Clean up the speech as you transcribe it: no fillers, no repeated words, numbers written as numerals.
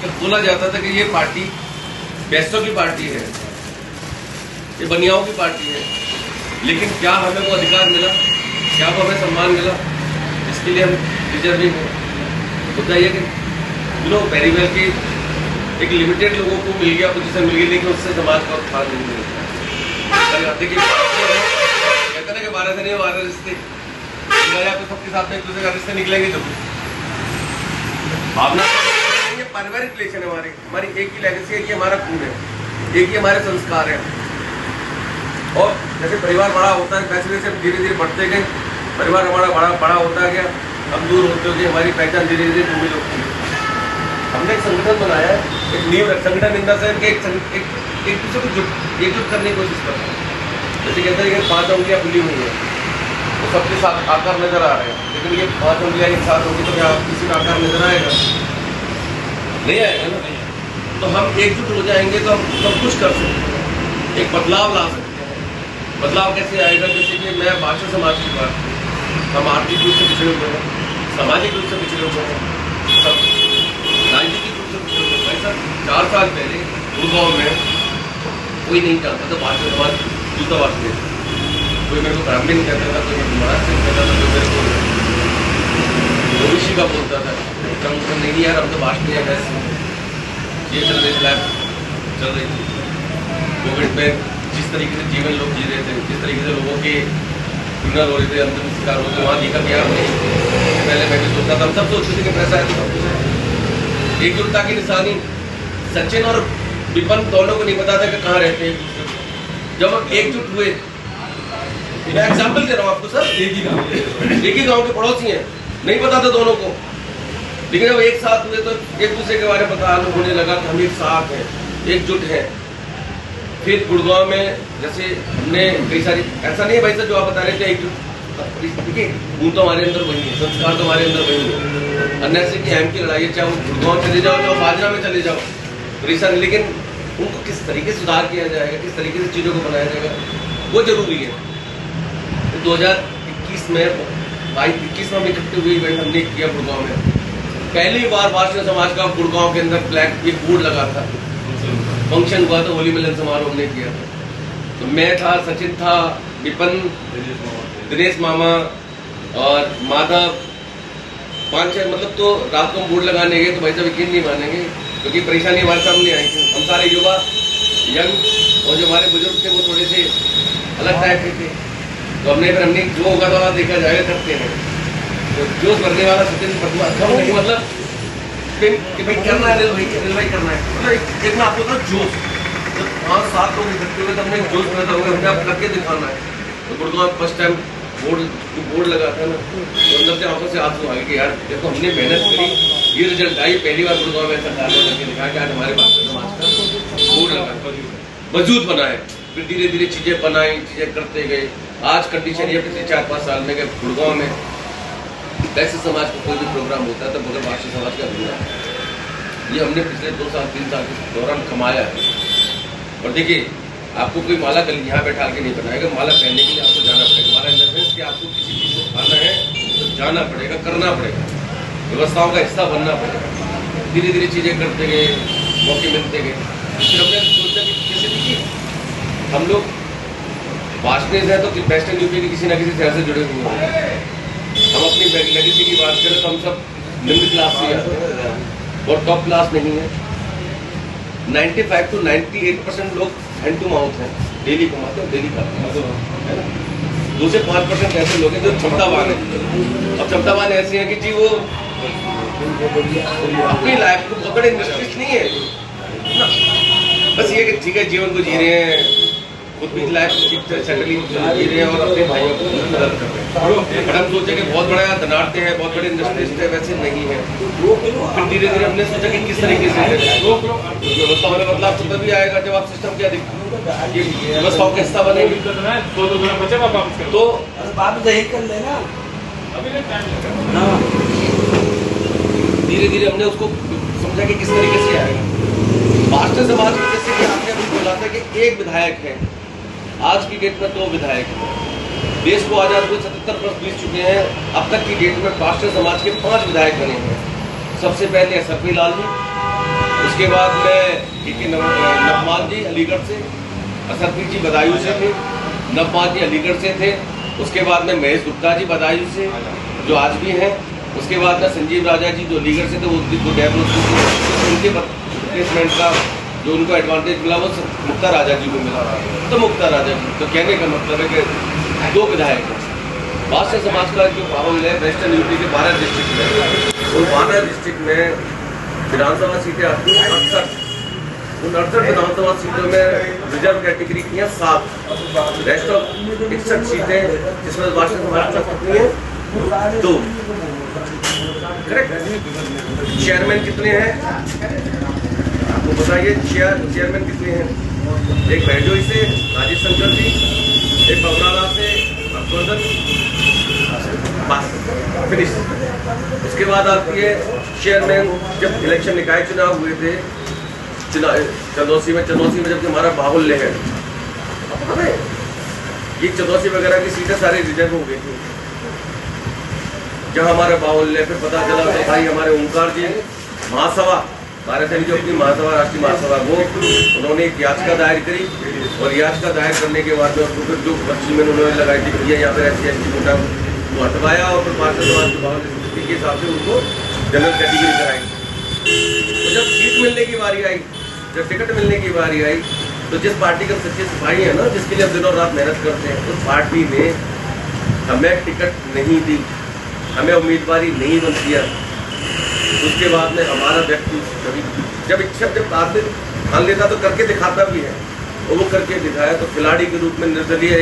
जब बोला जाता था कि ये पार्टी पैसों की पार्टी है, ये बनियाओं की पार्टी है, लेकिन क्या हमें वो अधिकार मिला, क्या वो हमें सम्मान मिला इसके लिए हम डिजर्विंग हो? होता ये कि वेरी वेल कि एक लिमिटेड लोगों को मिल गया, पोजीशन मिल गई, लेकिन उससे समाज का उत्थान नहीं मिलता। कहते ना कि 12 से नहीं 12 रिश्ते तो सबके साथ में एक दूसरे का रिश्ते निकलेंगे जब भावना ये पारिवारिक रिलेशन है। हमारी एक ही लेगेसी है कि हमारा खून है, एक ही हमारे संस्कार है। और जैसे परिवार बड़ा होता है वैसे वैसे धीरे धीरे बढ़ते गए, परिवार हमारा बड़ा होता गया, हम दूर होते हुए हमारी पहचान धीरे धीरे डूबी होती है। हमने एक संगठन बनाया है, एक नींव संगठन इंदा से एक दूसरे को एकजुट करने की कोशिश कर रहे हैं। जैसे कहते हैं कि 5 उंगलियां खुली हुई है तो सबके साथ आकार नजर आ रहे हैं, लेकिन ये 5 उंगलियां एक साथ होगी तो क्या किसी का आकार नजर आएगा? नहीं आएगा ना। तो हम एकजुट हो जाएंगे तो हम सब कुछ कर सकते हैं, एक बदलाव ला सकते हैं। बदलाव कैसे आएगा? जैसे कि मैं भाषा समाज की बात, हम आर्थिक रूप से पिछड़े हुए हैं, सामाजिक रूप से पिछड़े हुए हैं, सब राजनीतिक रूप से पिछड़े हुए हैं। 4 साल पहले गुड़गांव में कोई नहीं जानता था भाषा समाज जूता बांटते थे। कोई मेरे को ब्राह्मण कहता था, कोई मेरे को महाराष्ट्र कहता था, कोई मेरे को ओबीसी का बोलता था। नहीं यार, हम तो भाषण या वैसे ये चल रही लाइफ चल रही थी। कोविड में जिस तरीके से जीवन लोग जी रहे थे, जिस तरीके से लोगों के फ्यूनरल हो रहे थे, अंतिम संस्कार हो रहे थे, वहाँ देखा कि यार नहीं, पहले मैं भी सोचता था, हम सब सोचते थे कि पैसा है तो सब कुछ है। एकजुटता की निशानी सचिन और विपन दोनों को नहीं पता था कि कहाँ रहते हैं एक दूसरे को। जब हम एकजुट हुए, मैं एग्जाम्पल दे रहा हूँ आपको सर, एक ही गाँव के पड़ोसी हैं, नहीं पता था दोनों को, लेकिन जब एक साथ हुए तो एक दूसरे के बारे में पता होने लगा कि हम एक साथ हैं, एकजुट हैं। फिर गुड़गांव में जैसे हमने कई सारी, ऐसा नहीं है भाई साहब जो आप बता रहे थे एकजुट, देखिए खून तो हमारे अंदर वही है, संस्कार तो हमारे अंदर वही है। अन्य से कि अहम की लड़ाई है, चाहे वो गुड़गांव चले जाओ, चाहे बाजरा में चले जाओ, परिसर, लेकिन उनको किस तरीके से सुधार किया जाएगा, किस तरीके से चीज़ों को बनाया जाएगा, वो जरूरी है। तो 2021 में 22-21 में हम इकट्ठे हुए इवेंट हमने किया गुड़गांव में। पहली बार भाषण समाज का गुड़गांव के अंदर फ्लैग एक बोर्ड लगा था, फंक्शन हुआ था, होली मिलन समारोह हमने किया था। तो मैं था, सचिन था, विपन, दिनेश मामा और माधव, 5-6 मतलब। तो रात को हम बोर्ड लगाने गए तो भाई साहब यकीन नहीं मानेंगे, क्योंकि परेशानी हमारे सामने आई थी। हम सारे युवा, यंग, और जो हमारे बुजुर्ग थे वो थोड़े से अलग टाइप के थे। तो हमने जो होगा तो देखा जाएगा करते हैं। तो जोश भरने वाला सचिन नहीं, मतलब कि भाई करना है, दिल भाई करना है, मतलब एक ना आपको था जोश। जब 5-7 लोग इकट्ठे हुए तो हमने जोश पैदा हुआ, हमने आप करके दिखाना है। तो गुड़गांव फर्स्ट टाइम बोर्ड लगा था ना, तो अंदर से आंखों से आंसू आ गए कि यार देखो हमने मेहनत करी, ये रिजल्ट आई। पहली बार गुड़गांव में सरकार ने करके दिखाया कि आज हमारे पास समाज का बोर्ड लगा, मजबूत बनाए। फिर धीरे धीरे चीजें बनाई, चीजें करते गए। आज कंडीशन ये पिछले 4-5 साल में गुड़गांव में वैसे समाज का कोई भी प्रोग्राम होता है तो बगैर भाषा समाज का अधूरा है। ये हमने पिछले 2-3 साल के दौरान कमाया है। और देखिए, आपको कोई माला कल यहाँ बैठा के नहीं बनाएगा, माला पहनने के लिए आपको जाना पड़ेगा। माला इन द सेंस कि आपको किसी चीज़ को खाना है तो जाना पड़ेगा, करना पड़ेगा, व्यवस्थाओं का हिस्सा बनना पड़ेगा। धीरे धीरे चीज़ें करते गए, मौके मिलते गए। फिर हमने सोचा कि जैसे देखिए हम लोग भाषणेज हैं तो वेस्टर्न यूपी के किसी न किसी शहर से जुड़े हुए हैं। हम अपनी लेगेसी की बात करें तो हम सब मिडिल क्लास से आते हैं और टॉप क्लास नहीं है। 95 to 98% लोग हैंड टू माउथ हैं, डेली कमाते हैं, डेली खाते हैं। 2 से 5% ऐसे लोग हैं जो क्षमतावान हैं। अब क्षमतावान ऐसे हैं कि जी वो अपनी लाइफ को बहुत बड़े इंडस्ट्रीज नहीं है ना, बस ये कि ठीक है जीवन को जी रहे हैं, खुद भी लाइफ सेटलिंग जी रहे हैं और अपने भाइयों को मदद कर रहे हैं। बट हम सोचे कि बहुत बड़ा धनाढ़ते हैं, बहुत बड़े इंडस्ट्रिस्ट है, वैसे नहीं है। फिर धीरे धीरे हमने सोचा कि किस तरीके से व्यवस्थाओं में बदलाव तब भी आएगा जब आप सिस्टम क्या व्यवस्थाओं का हिस्सा बनेंगे। तो धीरे धीरे हमने उसको समझा कि किस तरीके से आएगा। भाषण समाज में जैसे कि आपने अभी बोला था कि एक विधायक है, आज की डेट में 2 विधायक हैं। देश को आजाद हुए 77 वर्ष बीत चुके हैं, अब तक की डेट में भाषण समाज के 5 विधायक बने हैं। सबसे पहले SRP लाल जी, उसके बाद में नवमान जी अलीगढ़ से, असरफीर जी बदायूं से थे, नवमान जी अलीगढ़ से थे। उसके बाद में महेश गुप्ता जी बदायूं से जो आज भी हैं। उसके बाद में संजीव राजा जी जो अलीगढ़ से थे, वो डेथ हो चुके हैं। उनके प्लेसमेंट का जो उनको एडवांटेज मिला वो मुक्ता राजा जी को मिला। तो मुक्ता राजा जी तो कहने का मतलब है कि 2 विधायक हैं। भाषा समाज का जो माहौल है वेस्टर्न यूपी के 12 डिस्ट्रिक्ट में, उन 12 डिस्ट्रिक्ट में विधानसभा सीटें आती हैं 68। उन 68 विधानसभा सीटों में रिजर्व कैटेगरी की हैं 7, रेस्ट ऑफ 61 सीटें जिसमें भाषा समाज का कितनी है 2। करेक्ट। चेयरमैन कितने हैं आपको बताइए? चेयरमैन कितने हैं? एक बहजोई से राजेश शंकर जी, एक बबराला से हर्षवर्धन, बस फिनिश। उसके बाद आती है चेयरमैन। जब इलेक्शन निकाय चुनाव हुए थे चंदौसी में जब हमारा बाहुल्य है, ये चंदौसी वगैरह की सीटें सारी रिजर्व हो गई थी। जहाँ हमारा बाहुल्य फिर पता चला तो भाई हमारे ओंकार जी महासभा, भारत जो अपनी महासभा, राष्ट्रीय महासभा, वो उन्होंने एक याचिका दायर करी और याचिका दायर करने के बाद फिर जो पर्ची में उन्होंने लगाई थी भैया यहाँ पर SC/ST कोटा वो हटवाया और फिर पार्षद समाज के बाहुल्य स्थिति के हिसाब से उनको जनरल कैटेगरी कराई। तो जब सीट मिलने की बारी आई, जब टिकट मिलने की बारी आई, तो जिस पार्टी के सच्चे सिपाही है ना, जिसके लिए हम दिनों रात मेहनत करते हैं, उस पार्टी ने हमें टिकट नहीं दी, हमें उम्मीदवारी नहीं बन दिया। उसके बाद में हमारा व्यक्ति जब इच्छा जब आदमी ठान लेता तो करके दिखाता भी है, और वो करके दिखाया। तो खिलाड़ी के रूप में निर्दलीय